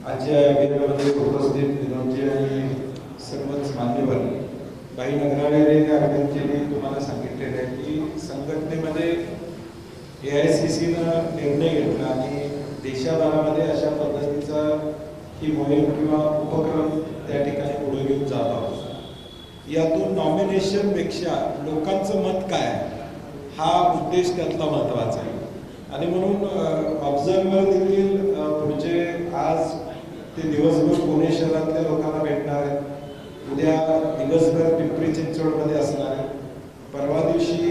आजच्या वेळेमध्ये उपस्थित विनोदजी आणि सर्वच मान्यवर काही नगरालयाने अध्यक्षांनी तुम्हाला सांगितलेलं आहे की संघटनेमध्ये AICCनं निर्णय घेतला आणि देशभरामध्ये अशा पद्धतीचा ही मोहीम किंवा उपक्रम त्या ठिकाणी पुढे घेऊन जात आहोत। यातून नॉमिनेशनपेक्षा लोकांचं मत काय हा उद्देश त्यातला महत्त्वाचा आहे आणि म्हणून ऑब्झर्वर देखील पुढचे आज ते दिवसभर पुणे शहरातल्या लोकांना भेटणार आहेत, उद्या दिवसभर पिंपरी चिंचवडमध्ये असणार आहे, परवा दिवशी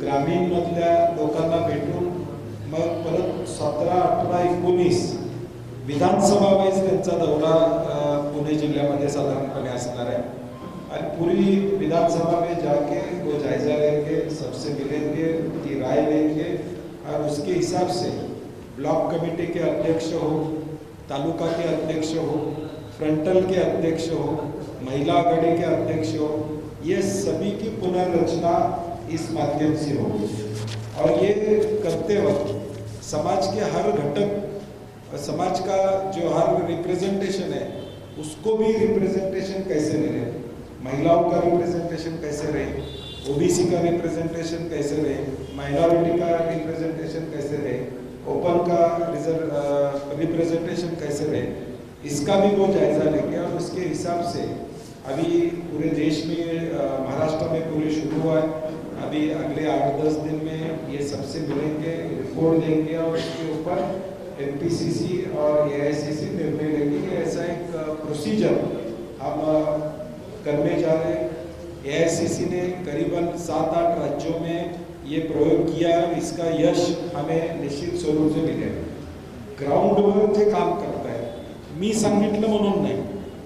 ग्रामीणमधल्या लोकांना भेटून मग परत 17, 18, 19 विधानसभा वाईज त्यांचा दौरा पुणे जिल्ह्यामध्ये साधारणपणे असणार है और पूरी विधानसभा में जाके वो जायजा लेंगे, सबसे मिलेंगे, उनकी राय लेंगे और उसके हिसाब से ब्लॉक कमेटी के अध्यक्ष हो, तालुका के अध्यक्ष हो, फ्रंटल के अध्यक्ष हो, महिला आघाड़ी के अध्यक्ष हो, ये सभी की पुनर्रचना इस माध्यम से होगी। और ये करते वक्त समाज के हर घटक, समाज का जो हर रिप्रेजेंटेशन है उसको भी रिप्रेजेंटेशन कैसे मिले, महिलाओं का रिप्रेजेंटेशन कैसे रहे, ओबीसी का रिप्रेजेंटेशन कैसे रहे, माइनॉरिटी का रिप्रेजेंटेशन कैसे रहे, ओपन का रिप्रेजेंटेशन कैसे रहे, इसका भी वो जायजा लेंगे और उसके हिसाब से अभी पूरे देश में महाराष्ट्र में पूरे शुरू हुआ है, अभी अगले 8-10 दिन में ये सबसे मिलेंगे, रिपोर्ट देंगे और उसके ऊपर MPCC और AICC निर्णय लेंगे कि ऐसा एक प्रोसीजर हम करने जा रहे हैं। AICC ने करीबन 7-8 राज्यों में ये प्रयोग किया है, इसका यश हमें निश्चित स्वरूप से मिलेगा। ग्राउंडवर जे काम करत आहे, मी सांगितलं म्हणून नाही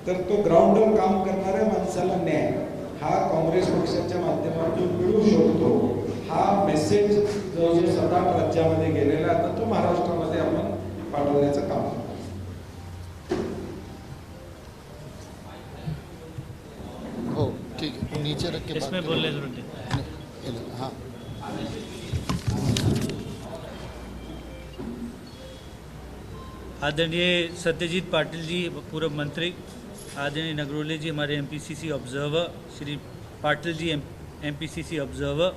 तर तो ग्राउंडवर काम करणाऱ्या माणसाला न्याय हा काँग्रेस पक्षाच्या माध्यमातून मिळू शकतो। हा मेसेज जो 7-8 राज्यामध्ये गेलेला आता तो महाराष्ट्रामध्ये आपण पाठवण्याचं काम करतो। हो ठीक है, नीचे रख के इसमें बोलने जरूरत नहीं। हाँ आदरणीय सत्यजीत पाटिल जी पूर्व मंत्री, आदरणीय नगरोले जी हमारे MPCC observer, Shri Patil ji MPCC observer,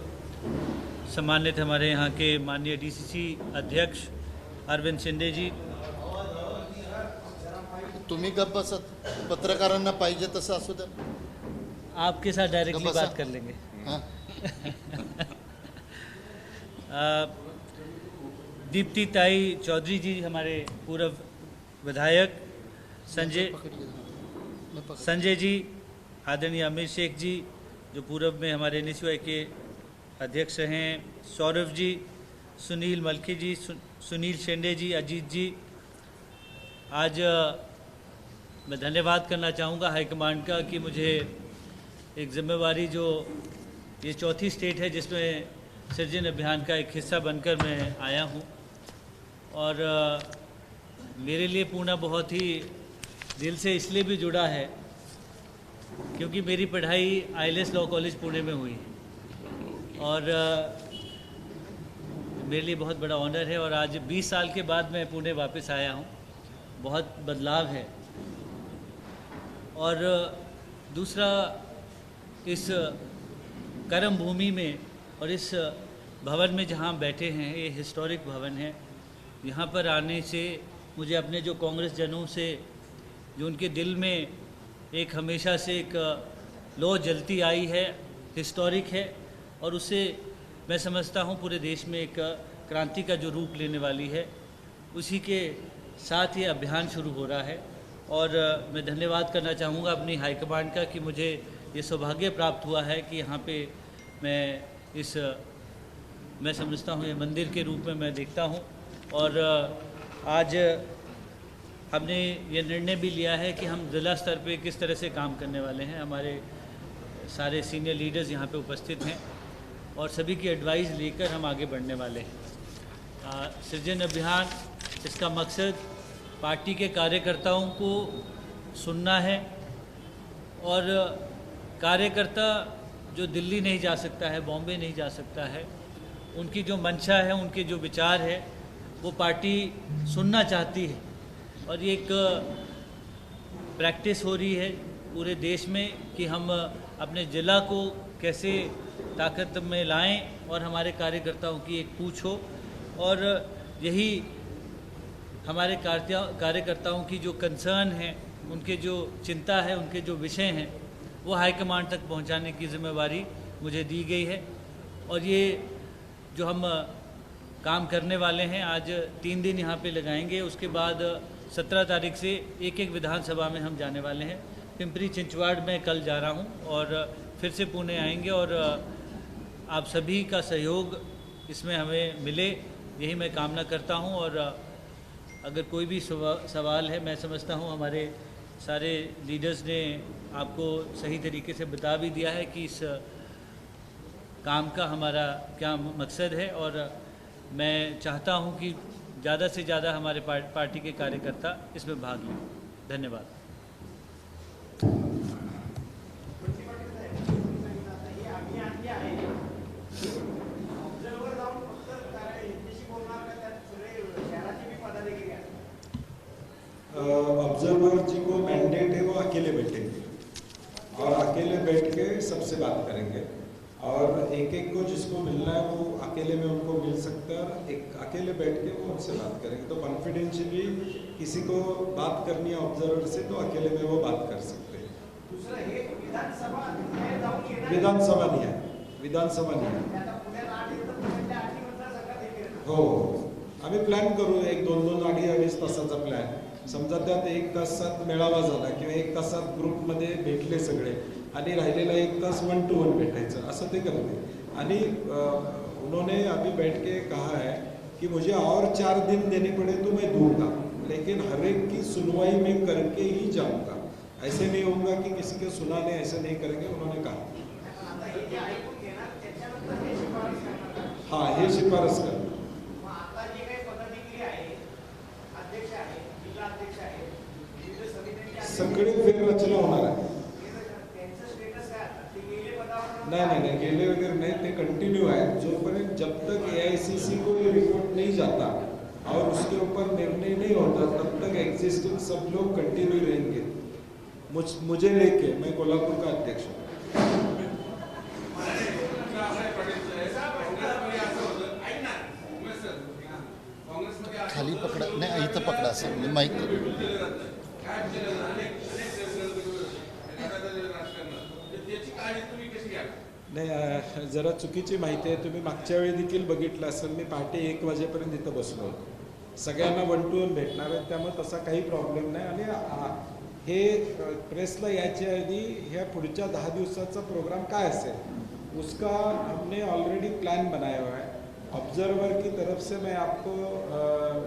सम्मानित हमारे यहाँ के माननीय DCC अध्यक्ष अरविंद शिंदे जी, तुम्ही गप्प बसत, पत्रकारांना पाहिजे तसं असू द्या, आपके साथ डायरेक्टली गप्प बसा। बात कर लेंगे। हाँ दीप्ति ताई चौधरी जी हमारे पूर्व विधायक, संजय जी, आदरणीय अमीर शेख जी जो पूर्व में हमारे NSUI के अध्यक्ष हैं, सौरभ जी, सुनील मलखी जी, सुनील शेंडे जी, अजीत जी। आज मैं धन्यवाद करना चाहूँगा हाईकमांड का कि मुझे एक जिम्मेवारी, जो ये चौथी स्टेट है जिसमें सृजन अभियान का एक हिस्सा बनकर मैं आया हूँ और मेरे लिए पूना बहुत ही दिल से इसलिए भी जुड़ा है क्योंकि मेरी पढ़ाई ILS लॉ कॉलेज पुणे में हुई और मेरे लिए बहुत बड़ा ऑनर है। और आज 20 साल के बाद मैं पुणे वापस आया हूँ, बहुत बदलाव है। और दूसरा, इस कर्म भूमि में और इस भवन में जहाँ बैठे हैं, ये हिस्टोरिक भवन है, यहाँ पर आने से मुझे अपने जो कांग्रेस जनों से, जो उनके दिल में एक हमेशा से एक लौ जलती आई है, हिस्टोरिक है और उससे मैं समझता हूँ पूरे देश में एक क्रांति का जो रूप लेने वाली है, उसी के साथ ये अभियान शुरू हो रहा है। और मैं धन्यवाद करना चाहूँगा अपनी हाईकमांड का कि मुझे ये सौभाग्य प्राप्त हुआ है कि यहाँ पे मैं समझता हूँ ये मंदिर के रूप में मैं देखता हूँ। और आज हमने ये निर्णय भी लिया है कि हम ज़िला स्तर पे किस तरह से काम करने वाले हैं। हमारे सारे सीनियर लीडर्स यहाँ पे उपस्थित हैं और सभी की एडवाइस लेकर हम आगे बढ़ने वाले हैं। सृजन अभियान, इसका मकसद पार्टी के कार्यकर्ताओं को सुनना है और कार्यकर्ता जो दिल्ली नहीं जा सकता है, बॉम्बे नहीं जा सकता है, उनकी जो मंशा है, उनके जो विचार है, वो पार्टी सुनना चाहती है। और ये एक प्रैक्टिस हो रही है पूरे देश में कि हम अपने ज़िला को कैसे ताकत में लाएं और हमारे कार्यकर्ताओं की एक पूछ हो, और यही हमारे कार्यकर्ताओं की जो कंसर्न है, उनके जो चिंता है, उनके जो विषय हैं, वो हाईकमांड तक पहुंचाने की जिम्मेवारी मुझे दी गई है। और ये जो हम काम करने वाले हैं, आज 3 दिन यहाँ पे लगाएंगे, उसके बाद 17 तारीख से एक विधानसभा में हम जाने वाले हैं। पिंपरी चिंचवाड़ में कल जा रहा हूँ और फिर से पुणे आएंगे, और आप सभी का सहयोग इसमें हमें मिले, यही मैं कामना करता हूँ। और अगर कोई भी सवाल है, मैं समझता हूँ हमारे सारे लीडर्स ने आपको सही तरीके से बता भी दिया है कि इस काम का हमारा क्या मकसद है, और मैं चाहता हूँ कि ज़्यादा से ज़्यादा हमारे पार्टी के कार्यकर्ता इसमें भाग लें। धन्यवाद। ऑब्जर्वर जी को मैंडेट है, वो अकेले बैठेंगे और अकेले बैठ के सबसे बात करेंगे, और एक एक को जिसको मिलना है वो अकेले में उनको मिल सकता है, एक अकेले बैठ के वो उनसे बात करेंगे। तो कॉन्फिडेंशियली किसी को बात करनी है ऑब्जर्वर से, तो अकेले में वो बात कर सकते हैं। दूसरा हे विधानसभा विधानसभा नहीं है, विधानसभा नाही आहे। हो, आम्ही प्लॅन करू, 1-2 अडीच तासाचा प्लॅन। समजा त्यात 1 तासात मेळावा झाला किंवा 1 तासात ग्रुपमध्ये भेटले सगळे आणि राहिलेला 1 तास 1 to 1 भेटायचं, असं ते करते। आणि उन्होंने अभी बैठ के कहा है कि मुझे और 4 दिन देने पड़े तो मैं दूंगा, लेकिन हर एक की सुनवाई में करके ही जाऊंगा। ऐसे नहीं होगा कि किसी के सुनाने ऐसे नहीं करेंगे, उन्होंने कहा। हाँ, हे शिफारस कर सगळे फेररचना होणार आहे। नहीं, गेले वगैरह नहीं, ते कंटिन्यू है। जोपर्यंत जब तक AICC को ये रिपोर्ट नहीं जाता और उसके ऊपर निर्णय नहीं होता, तब तक एग्जिस्टिंग सब लोग कंटिन्यू रहेंगे। मुझे लेके, मैं कोल्हापुर का अध्यक्ष हूँ। खाली पकडा नाही, इथं पकडा असं माईक। नाही, जरा चुकीची माहिती आहे। तुम्ही मागच्या वेळी देखील बघितलं असेल, मी पहाटे 1 वाजेपर्यंत इथं बसलो होतो। सगळ्यांना 1 to 1 भेटणार आहे, त्यामुळे तसा काही प्रॉब्लेम नाही। आणि हे प्रेसला याच्या आधी ह्या पुढच्या 10 दिवसाचा प्रोग्राम काय असेल, उसका हमने ऑलरेडी प्लान बनाया हुआ है। ऑब्जर्वर की तरफ से मैं आपको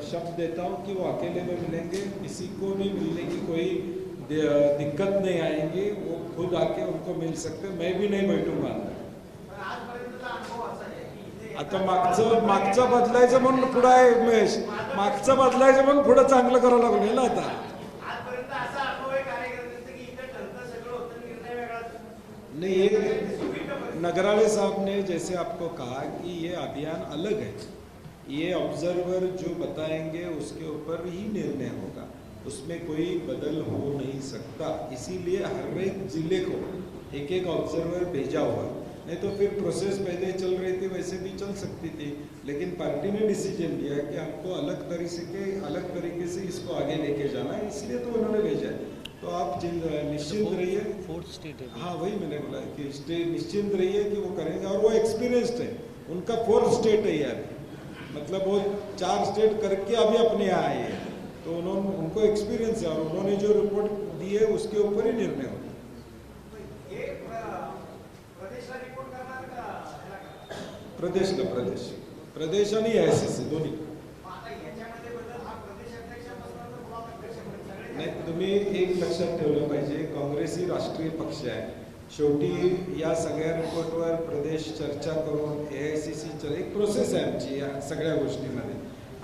शब्द देता हूँ कि वो अकेले में मिलेंगे, किसी को भी मिलने की कोई दिक्कत नहीं आएगी, वो खुद आके उनको मिल सकते। मैं भी नहीं बैठूंगा अंदर। आता मागचं बदलायचं म्हणून पुढं आहे उमेश, मागचं बदलायचं म्हणून पुढं चांगलं करावं लागेल ना आता। नहीं, ये नगराले साहब ने जैसे आपको कहा कि ये अभियान अलग है, ये ऑब्जर्वर जो बताएंगे उसके ऊपर ही निर्णय होगा, उसमें कोई बदल हो नहीं सकता। इसीलिए हर एक जिले को एक ऑब्जर्वर भेजा हुआ, नहीं तो फिर प्रोसेस पहले चल रही थी वैसे भी चल सकती थी, लेकिन पार्टी ने डिसीजन लिया कि हमको अलग तरीके से इसको आगे लेके जाना है, इसलिए तो उन्होंने भेजा है। तो आप निश्चिंत रहिए। 4th स्टेट है। हाँ, वही मैंने बोला कि निश्चिंत रहिए कि वो करेंगे, और वो एक्सपीरियंस्ड है। उनका 4th स्टेट है यार, मतलब वो 4 स्टेट करके अभी अपने यहाँ आए हैं, तो उनको एक्सपीरियंस है, और उन्होंने जो रिपोर्ट दी है उसके ऊपर ही निर्णय होगा। प्रदेश आणि AICC दोन्ही। नाही, तुम्ही एक लक्षात ठेवलं पाहिजे, काँग्रेस ही राष्ट्रीय पक्ष आहे। शेवटी या सगळ्या रिपोर्टवर प्रदेश चर्चा करून AICC एक प्रोसेस आहे आमची या सगळ्या गोष्टींमध्ये।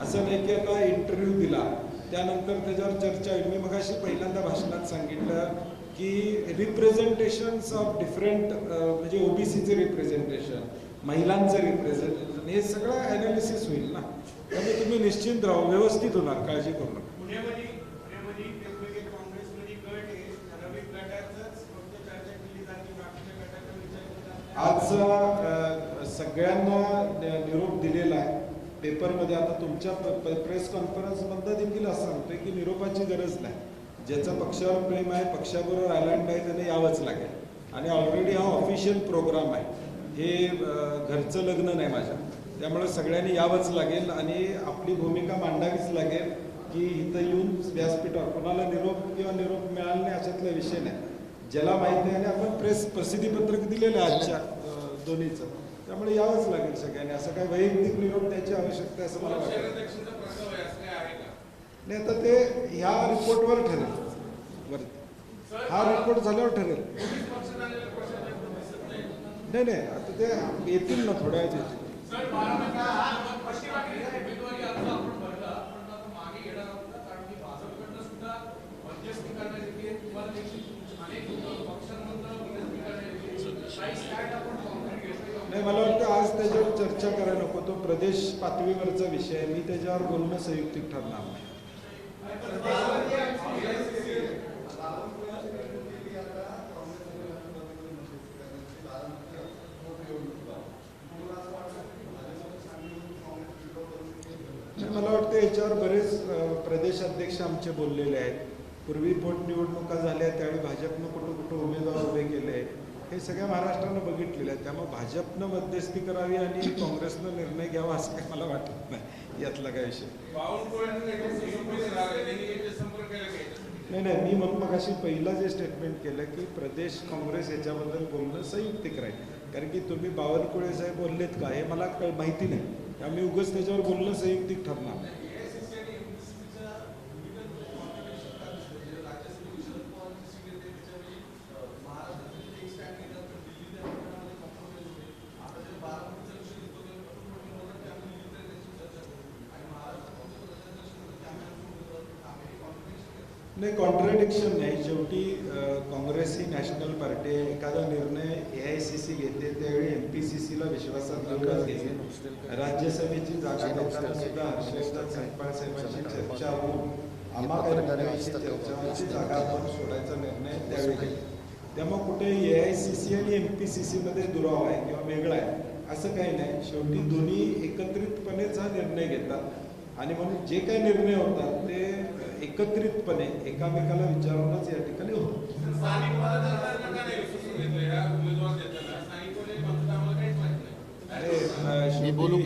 असं नाही की आता इंटरव्ह्यू दिला त्यानंतर त्याच्यावर चर्चा होईल। मी मगाशी पहिल्यांदा भाषणात सांगितलं की रिप्रेझेंटेशन्स ऑफ डिफरंट, म्हणजे OBCचे रिप्रेझेंटेशन, महिलांचं रिप्रेझेंटेशन, हे सगळं ॲनालिसिस होईल ना। त्यामुळे तुम्ही निश्चिंत राहा, व्यवस्थित होणार, काळजी करू नका। पुण्यामध्ये काँग्रेसमध्ये गट आज सगळ्यांना निरोप दिलेला आहे पेपरमध्ये. आता तुमच्या प्रेस कॉन्फरन्समधनं देखील असं सांगतोय की निरोपाची गरज नाही. ज्याचं पक्षावर प्रेम आहे, पक्षाबरोबर आयलँड आहे, त्याने यावंच लागेल. आणि ऑलरेडी हा ऑफिशियल प्रोग्राम आहे, हे घरचं लग्न नाही माझ्या. त्यामुळे सगळ्यांनी यावंच लागेल आणि आपली भूमिका मांडावीच लागेल की इथं येऊन व्यासपीठावर कोणाला निरोप किंवा निरोप मिळाला नाही अशातला विषय नाही. ज्याला माहिती आहे आणि आपण प्रसिद्धीपत्रक दिलेलं आहे आजच्या दोन्हीचं, त्यामुळे यावंच लागेल सगळ्यांनी. असं काय वैयक्तिक निरोप द्यायची आवश्यकता आहे असं मला वाटतं नाही. आता ते ह्या रिपोर्टवर ठरेल, हा रिपोर्ट झाल्यावर ठरेल. नाही नाही, आता ते येतील ना थोड्या वेळात येतील. नाही, मला वाटतं आज त्याच्यावर चर्चा करायला नको. तो प्रदेश पातळीवरचा विषय आहे. मी त्याच्यावर बोलणं संयुक्तिक ठरणार नाही. मला वाटतं याच्यावर बरेच प्रदेशाध्यक्ष आमचे बोललेले आहेत. पूर्वी पोटनिवडणुका झाल्या त्यावेळी भाजपनं कुठं कुठं उमेदवार उभे केले, हे सगळ्या महाराष्ट्रानं बघितलेलं आहे. त्यामुळे भाजपनं मध्यस्थी करावी आणि काँग्रेसनं निर्णय घ्यावा असं काही मला वाटत नाही. यातला काय विषय नाही. मी मग अशी पहिला जे स्टेटमेंट केलं की प्रदेश काँग्रेस याच्याबद्दल बोलणं संयुक्तिक राहील. कारण की तुम्ही बावनकुळे साहेब बोललेत का हे मला माहिती नाही, त्यामुळे उगाच त्याच्यावर बोलणं संयुक्तिक ठरणार. नाही, कॉन्ट्रडिक्शन नाही. शेवटी काँग्रेस ही नॅशनल पार्टी आहे. एखादा निर्णय AICC घेते त्यावेळी MPCCला विश्वासात घेऊनच घेते. राज्यसभेची जागा देताना सुद्धा हर्षवर्धन सपकाळ साहेबांची चर्चा होऊन आम्हा काही निर्णयाची चर्चा जागा आपण सोडायचा निर्णय त्यावेळी घेतला. त्यामुळे कुठे AICC आणि MPCC मध्ये दुरावा आहे किंवा वेगळा आहे असं काही नाही. शेवटी दोन्ही एकत्रितपणेच हा निर्णय घेतात आणि म्हणून जे काही निर्णय होतात ते एकत्रितपणे एकामेकाला विचारूनच या ठिकाणी होतं.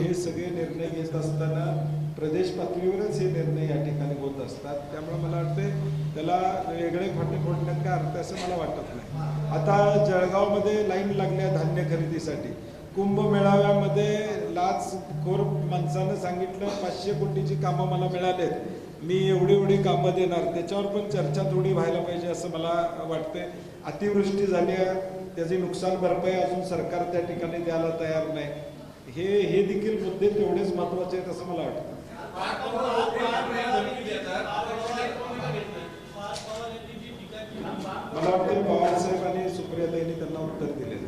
हे सगळे निर्णय घेत असताना प्रदेश पातळीवरच हे निर्णय या ठिकाणी होत असतात. त्यामुळे मला वाटते त्याला वेगळे फाटे फोडण्यात काय अर्थ असं मला वाटत नाही. आता जळगावमध्ये लाईन लागल्या धान्य खरेदीसाठी. कुंभमेळाव्यामध्ये लाचखोर माणसानं सांगितलं 500 कोटीची कामं मला मिळालेत, मी एवढी कामं देणार. त्याच्यावर पण चर्चा थोडी व्हायला पाहिजे असं मला वाटतंय. अतिवृष्टी झाली आहे, त्याची नुकसान भरपाई अजून सरकार त्या ठिकाणी द्यायला तयार नाही. हे देखील मुद्दे तेवढेच महत्त्वाचे आहेत असं मला वाटतं. मला वाटतं पवार साहेब आणि सुप्रियाताईंनी त्यांना उत्तर दिलेलं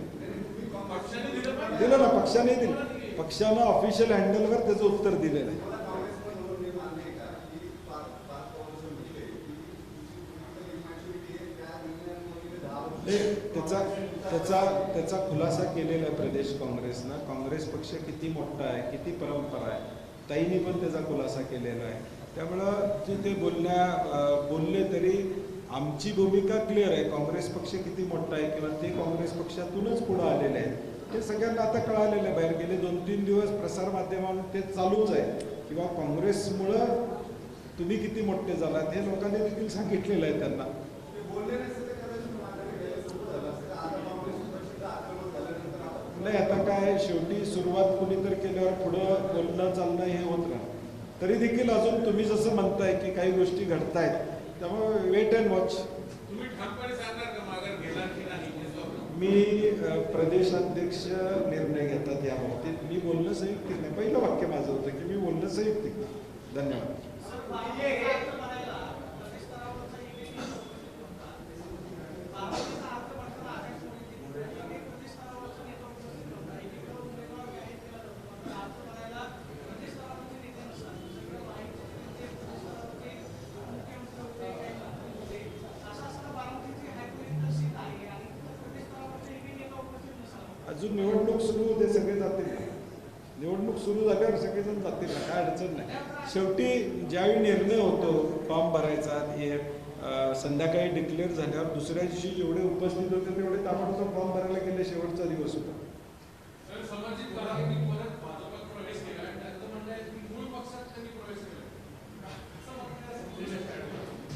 दिलं ना, पक्षाने दिलं. पक्षानं ऑफिशियल हँडलवर त्याचं उत्तर दिलेलं आहे. त्याचा खुलासा केलेला आहे प्रदेश काँग्रेसनं. काँग्रेस पक्ष किती मोठा आहे, किती परंपरा आहे, ताईंनी पण त्याचा खुलासा केलेला आहे. त्यामुळं ते बोलले तरी आमची भूमिका क्लिअर आहे. काँग्रेस पक्ष किती मोठा आहे किंवा ते काँग्रेस पक्षातूनच पुढे आलेले आहेत हे सगळ्यांना आता कळालेलं आहे. बाहेर गेले 2-3 दिवस प्रसारमाध्यमांवर ते चालूच आहे किंवा काँग्रेसमुळं तुम्ही किती मोठे झालात हे लोकांनी देखील सांगितलेलं आहे त्यांना. नाही, आता काय शेवटी सुरुवात कुणीतरी केल्यावर पुढं बोलणं चालणं हे होत राहतं. तरी देखील अजून तुम्ही जसं म्हणताय की काही गोष्टी घडतायत, त्यामुळे वेट अँड वॉच. मी प्रदेशाध्यक्ष निर्णय घेतात या बाबतीत. मी बोलणं संयुक्तिक नाही. पहिलं वाक्य माझं होतं की मी बोलणं संयुक्तिक. धन्यवाद. अजून निवडणूक सुरू होते, सगळे जातील ना. निवडणूक सुरू झाल्यावर सगळेजण जातील ना, काय अडचण नाही. शेवटी ज्यावेळी निर्णय होतो फॉर्म भरायचा, हे संध्याकाळी डिक्लेअर झाल्यावर दुसऱ्या दिवशी जेवढे उपस्थित होते तेवढे ताबडतोब फॉर्म भरायला गेले. शेवटचा दिवस होता.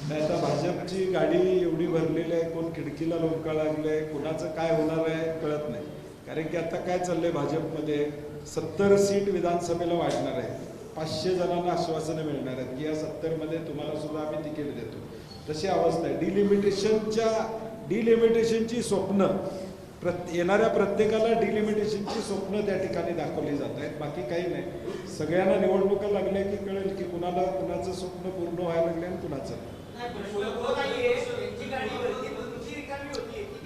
नाही, आता भाजपची गाडी एवढी भरलेली आहे, कोण खिडकीला लोंबका लागले, कोणाचं काय होणार आहे कळत नाही. कारण की आता काय चाललंय भाजपमध्ये, 70 सीट विधानसभेला वाढणार आहे. 500 जणांना आश्वासनं मिळणार आहेत की या 70मध्ये तुम्हाला सुद्धा आम्ही तिकीट देतो. तशी अवस्था आहे. डिलिमिटेशनची स्वप्न येणाऱ्या प्रत्येकाला डिलिमिटेशनची स्वप्न त्या ठिकाणी दाखवली जात आहेत. बाकी काही नाही. सगळ्यांना निवडणुका लागल्या की कळेल की कुणाला कुणाचं स्वप्न पूर्ण व्हायला लागले आणि कुणाचं नाही.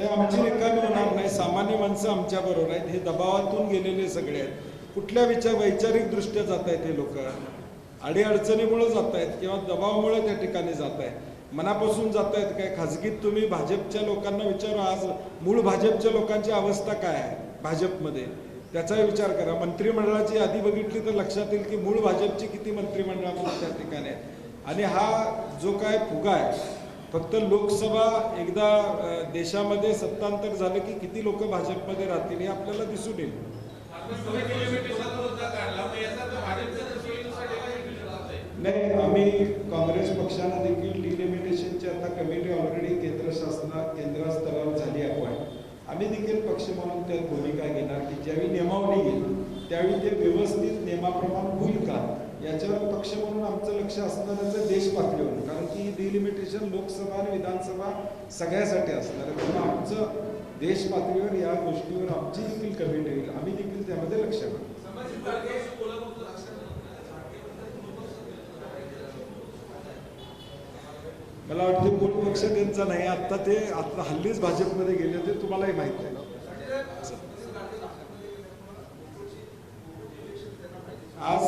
आमची रिकामी होणार नाही. सामान्य माणसं आमच्या बरोबर आहेत. हे दबावातून गेलेले सगळे आहेत. कुठल्या वैचारिक दृष्ट्या जात आहेत हे लोक, अडीअडचणीमुळे जात आहेत किंवा दबावामुळे त्या ठिकाणी जात आहेत, मनापासून जात आहेत काय. खाजगीत तुम्ही भाजपच्या लोकांना विचारा, आज मूळ भाजपच्या लोकांची अवस्था काय आहे भाजपमध्ये, त्याचाही विचार करा. मंत्रिमंडळाची यादी बघितली तर लक्षात येईल की मूळ भाजपची किती मंत्रिमंडळामध्ये त्या ठिकाणी आहे. आणि हा जो काय फुगा आहे, फक्त लोकसभा एकदा देशामध्ये सत्तांतर झालं की किती लोक भाजपमध्ये राहतील हे आपल्याला दिसून येईल. नाही, आम्ही काँग्रेस पक्षानं देखील डिलिमिटेशनची आता कमिटी ऑलरेडी केंद्र स्तरावर झाली आहे. आम्ही देखील पक्ष म्हणून त्यात भूमिका घेणार की ज्यावेळी नियमावली येईल त्यावेळी ते व्यवस्थित नियमाप्रमाणे होईल का याच्यावर पक्ष म्हणून आमचं लक्ष असणारच देश पातळीवर. कारण की डिलिमिटेशन लोकसभा आणि विधानसभा सगळ्यासाठी असणार आहे. म्हणून आमचं देश पातळीवर या गोष्टीवर आमची देखील कमिटी होईल. आम्ही देखील त्यामध्ये लक्ष घालू. मला वाटतं मूळ पक्ष त्यांचा नाही. आता हल्लीच भाजपमध्ये गेले ते तुम्हालाही माहिती आहे. आज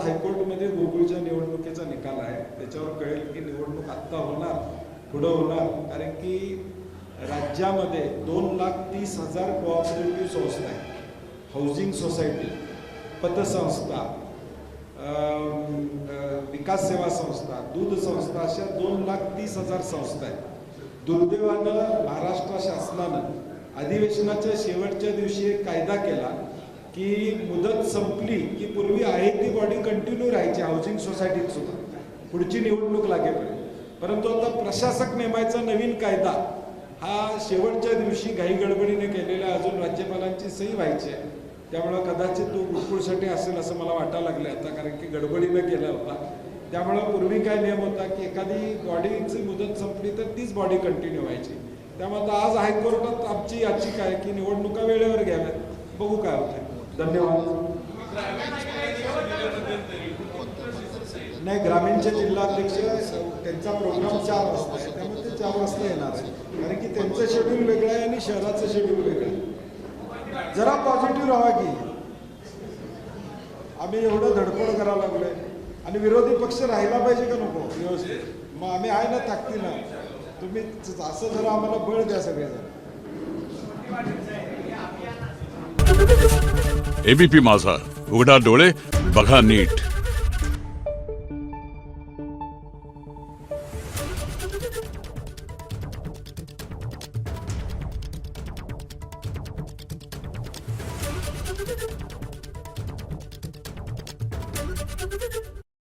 हायकोर्टमध्ये गोकुळच्या निवडणुकीचा निकाल आहे. त्याच्यावर कळेल की निवडणूक आत्ता होणार, पुढं होणार. कारण की राज्यामध्ये 2,30,000 कोऑपरेटिव्ह संस्था आहेत, हाऊसिंग सोसायटी, पतसंस्था, विकास सेवा संस्था, दूध संस्था, अशा 2,30,000 संस्था आहेत. दुर्दैवानं महाराष्ट्र शासनानं अधिवेशनाच्या शेवटच्या दिवशी एक कायदा केला की मुदत संपली की पूर्वी आहे ती बॉडी कंटिन्यू राहायची हाऊसिंग सोसायटीत सुद्धा पुढची निवडणूक लागेपर्यंत. परंतु आता प्रशासक नेमायचा नवीन कायदा हा शेवटच्या दिवशी घाई गडबडीने केलेला, अजून राज्यपालांची सही व्हायची आहे. त्यामुळं कदाचित तो गोकुळसाठी असेल असं मला वाटायला लागलं आता, कारण की गडबडीनं केला होता. त्यामुळं पूर्वी काय नियम होता की एखादी बॉडीची मुदत संपली तर तीच बॉडी कंटिन्यू व्हायची. त्यामुळे आज हायकोर्टात आमची याचिका आहे की निवडणुका वेळेवर घ्याव्यात. बघू काय होतं. धन्यवाद. नाही, ग्रामीणचे जिल्हाध्यक्ष त्यांचा प्रोग्राम 4 वाजता आहे, त्यामुळे ते 4 वाजता येणार आहे. कारण की त्यांचं शेड्यूल वेगळं आहे आणि शहराचं शेड्यूल वेगळं आहे. जरा पॉझिटिव्ह राहा की आम्ही एवढं धडपड करायला लागलोय आणि विरोधी पक्ष राहिला पाहिजे का नको व्यवस्थित. मग आम्ही आहे ना, ताकदीनं. तुम्ही असं जरा आम्हाला बळ द्या सगळेजण. एबीपी माझा, उघडा डोळे बघा नीट. Thank you.